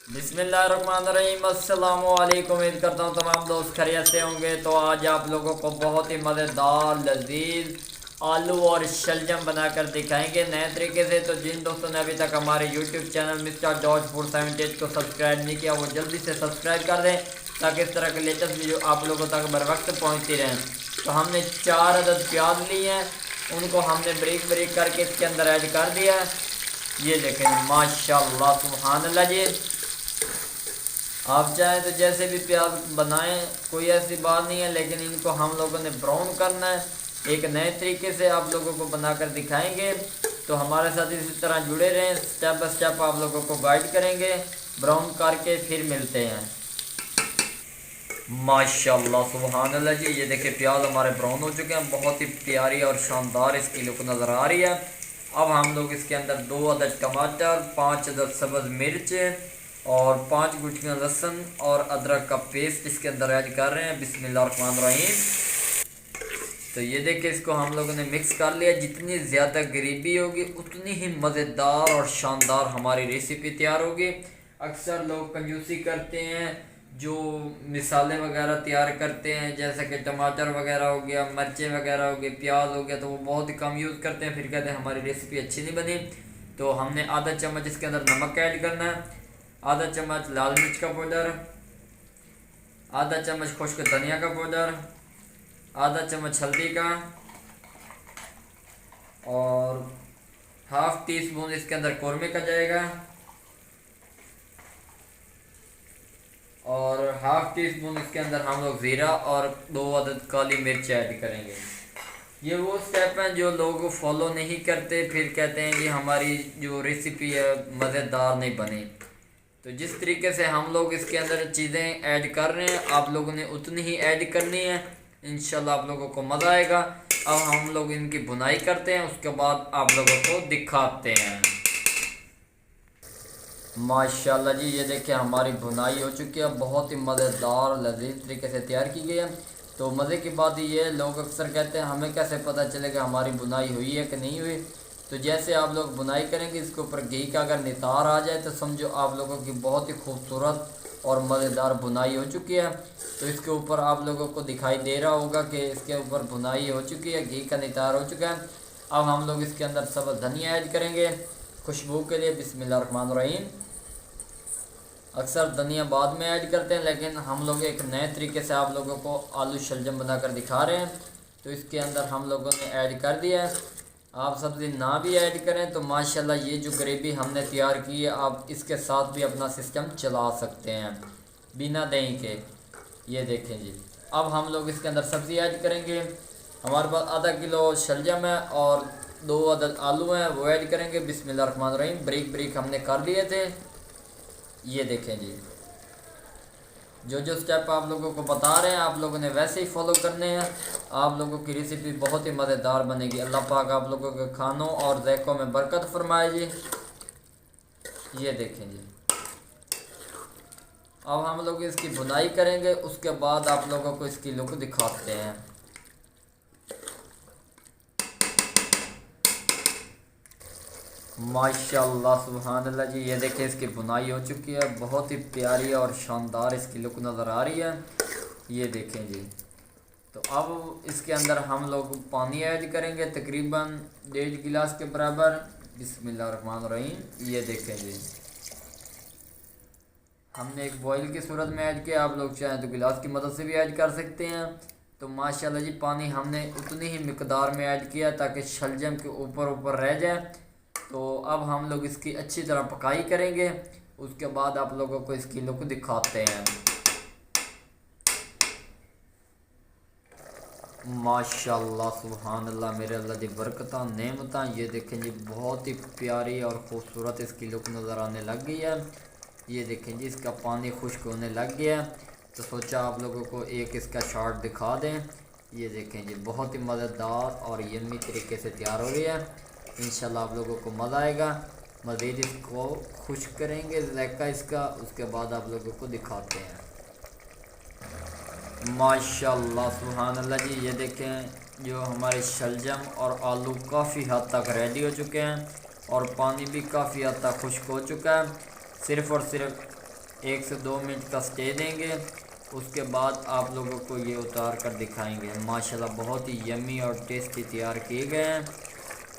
बिस्मिल्लाहिर्रहमानिर्रहीम। अस्सलामुअलैकुम। उम्मीद करता हूँ तमाम दोस्त खैरियत से होंगे। तो आज आप लोगों को बहुत ही मज़ेदार लजीज आलू और शलजम बनाकर दिखाएंगे नए तरीके से। तो जिन दोस्तों ने अभी तक हमारे YouTube channel mister George food 78 को सब्सक्राइब नहीं किया वो जल्दी से सब्सक्राइब कर दें ताकि इस तरह के लेटेस्ट वीडियो आप लोगों तक बर वक्त पहुँचती रहें। तो हमने 4 अदद प्याज लिए हैं, उनको हमने ब्रेक ब्रेक करके इसके अंदर ऐड कर दिया है। ये देखें माशाल्लाह सुभान अल्लाह जी। आप चाहें तो जैसे भी प्याज बनाएं, कोई ऐसी बात नहीं है, लेकिन इनको हम लोगों ने ब्राउन करना है। एक नए तरीके से आप लोगों को बनाकर दिखाएंगे, तो हमारे साथ इसी तरह जुड़े रहें। स्टेप बाय स्टेप आप लोगों को गाइड करेंगे। ब्राउन करके फिर मिलते हैं। माशाल्लाह सुभान अल्लाह जी। ये देखिए प्याज हमारे ब्राउन हो चुके हैं, बहुत ही प्यारी और शानदार इसकी लुक नज़र आ रही है। अब हम लोग इसके अंदर 2 अदद टमाटर, 5 अदद सब्ज़ मिर्च और 5 गुठलियाँ लहसुन और अदरक का पेस्ट इसके अंदर ऐड कर रहे हैं। बिस्मिल्लाहिर्रहमानिर्रहीम। तो ये देखिए इसको हम लोगों ने मिक्स कर लिया। जितनी ज़्यादा ग्रेवी होगी उतनी ही मज़ेदार और शानदार हमारी रेसिपी तैयार होगी। अक्सर लोग कंजूसी करते हैं, जो मिसाले वगैरह तैयार करते हैं, जैसे कि टमाटर वगैरह हो गया, मिर्चें वगैरह हो गई, प्याज हो गया, तो वो बहुत ही कम यूज़ करते हैं। फिर कहते हैं हमारी रेसिपी अच्छी नहीं बनी। तो हमने आधा चम्मच इसके अंदर नमक ऐड करना है, आधा चम्मच लाल मिर्च का पाउडर, आधा चम्मच खुश्क धनिया का पाउडर, आधा चम्मच हल्दी का और हाफ टी स्पून इसके अंदर कौरमे का जाएगा और हाफ टी स्पून इसके अंदर हम लोग ज़ीरा और 2 अदद काली मिर्च ऐड करेंगे। ये वो स्टेप हैं जो लोग फॉलो नहीं करते, फिर कहते हैं कि हमारी जो रेसिपी है मज़ेदार नहीं बनी। तो जिस तरीके से हम लोग इसके अंदर चीज़ें ऐड कर रहे हैं, आप लोगों ने उतनी ही ऐड करनी है। इंशाल्लाह आप लोगों को मज़ा आएगा। अब हम लोग इनकी बुनाई करते हैं, उसके बाद आप लोगों को दिखाते हैं। माशाल्लाह जी, ये देखिए हमारी बुनाई हो चुकी है, बहुत ही मज़ेदार लजीज तरीके से तैयार की गई है। तो मज़े की बात ये है, लोग अक्सर कहते हैं हमें कैसे पता चलेगा हमारी बुनाई हुई है कि नहीं हुई। तो जैसे आप लोग बुनाई करेंगे, इसके ऊपर घी का अगर नितार आ जाए तो समझो आप लोगों की बहुत ही खूबसूरत और मज़ेदार बुनाई हो चुकी है। तो इसके ऊपर आप लोगों को दिखाई दे रहा होगा कि इसके ऊपर बुनाई हो चुकी है, घी का नितार हो चुका है। अब हम लोग इसके अंदर सब्ज़ धनिया ऐड करेंगे खुशबू के लिए। बिस्मिल्लाहिर्रहमानिर्रहीम। अक्सर धनिया बाद में ऐड करते हैं, लेकिन हम लोग एक नए तरीके से आप लोगों को आलू शलजम बनाकर दिखा रहे हैं। तो इसके अंदर हम लोगों ने ऐड कर दिया है। आप सब्ज़ी ना भी ऐड करें तो माशाल्लाह ये जो ग्रेवी हमने तैयार की है, आप इसके साथ भी अपना सिस्टम चला सकते हैं बिना दही के। ये देखें जी। अब हम लोग इसके अंदर सब्ज़ी ऐड करेंगे। हमारे पास आधा किलो शलजम है और 2 अदद आलू हैं, वो ऐड करेंगे। बिस्मिल्लाहिर्रहमानिर्रहीम। ब्रेक ब्रेक हमने कर लिए थे। ये देखें जी, जो जो स्टेप आप लोगों को बता रहे हैं आप लोगों ने वैसे ही फॉलो करने हैं। आप लोगों की रेसिपी बहुत ही मज़ेदार बनेगी। अल्लाह पाक आप लोगों के खानों और ज़ायक़ों में बरकत फरमाए जी। ये देखें जी, अब हम लोग इसकी बुनाई करेंगे, उसके बाद आप लोगों को इसकी लुक दिखाते हैं। माशाल्लाह सुभान अल्लाह जी। ये देखिए इसकी बुनाई हो चुकी है, बहुत ही प्यारी और शानदार इसकी लुक नज़र आ रही है। ये देखें जी। तो अब इसके अंदर हम लोग पानी ऐड करेंगे तकरीबन 1.5 गिलास के बराबर। बिस्मिल्लाहिर्रहमानिर्रहीम। ये देखें जी, हमने एक बॉयल की सूरत में ऐड किया, आप लोग चाहें तो गिलास की मदद से भी ऐड कर सकते हैं। तो माशाल्लाह जी पानी हमने उतनी ही मिकदार में ऐड किया ताकि शलजम के ऊपर ऊपर रह जाए। तो अब हम लोग इसकी अच्छी तरह पकाई करेंगे, उसके बाद आप लोगों को इसकी लुक दिखाते हैं। माशाल्लाह सुभान अल्लाह, मेरे अल्लाह दी बरकतां नेमतां। ये देखें जी, बहुत ही प्यारी और ख़ूबसूरत इसकी लुक नज़र आने लग गई है। ये देखें जी, इसका पानी खुश्क होने लग गया है। तो सोचा आप लोगों को एक इसका शॉट दिखा दें। ये देखें जी, बहुत ही मज़ेदार और यम्मी तरीके से तैयार हो रही है। इंशाल्लाह आप लोगों को मज़ा आएगा। मज़ीद इसको खुश्क करेंगे ज़ायक़ा इसका, उसके बाद आप लोगों को दिखाते हैं। माशाल्लाह सुभान अल्लाह जी। ये देखें जो हमारे शलजम और आलू काफ़ी हद तक रेडी हो चुके हैं और पानी भी काफ़ी हद तक खुश्क हो चुका है। सिर्फ़ और सिर्फ 1 से 2 मिनट का स्टे देंगे। उसके बाद आप लोगों को ये उतार कर दिखाएंगे। माशाल्लाह बहुत ही यम्मी और टेस्टी तैयार किए गए हैं।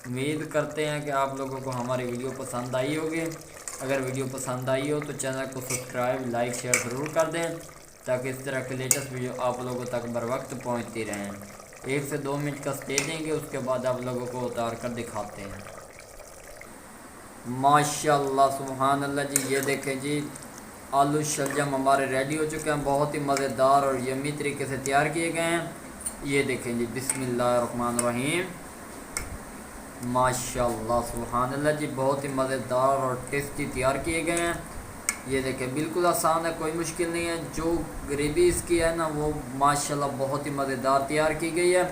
उम्मीद करते हैं कि आप लोगों को हमारी वीडियो पसंद आई होगी। अगर वीडियो पसंद आई हो तो चैनल को सब्सक्राइब लाइक शेयर ज़रूर कर दें, ताकि इस तरह के लेटेस्ट वीडियो आप लोगों तक बर वक्त पहुँचती रहें। 1 से 2 मिनट का स्टे देंगे, उसके बाद आप लोगों को उतार कर दिखाते हैं। माशाल्लाह सुभान अल्लाह जी, ये देखें जी आलू शलजम हमारे रेडी हो चुके हैं। बहुत ही मज़ेदार और यम्मी तरीके से तैयार किए गए हैं। ये देखें जी, बिस्मिल्लाहिर्रहमानिर्रहीम। माशाल्लाह सुभान अल्लाह जी, बहुत ही मज़ेदार और टेस्टी तैयार किए गए हैं। ये देखें बिल्कुल आसान है, कोई मुश्किल नहीं है। जो ग्रेवी इसकी है ना वो माशाल्लाह बहुत ही मज़ेदार तैयार की गई है।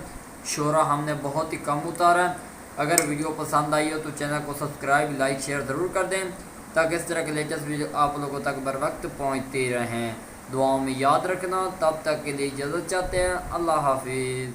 शोरा हमने बहुत ही कम उतारा है। अगर वीडियो पसंद आई हो तो चैनल को सब्सक्राइब लाइक शेयर ज़रूर कर दें, ताकि इस तरह के लेटेस्ट वीडियो आप लोगों तक बर वक्त पहुँचते रहें। दुआओं में याद रखना। तब तक के लिए इजाज़त चाहते हैं। अल्लाह हाफिज़।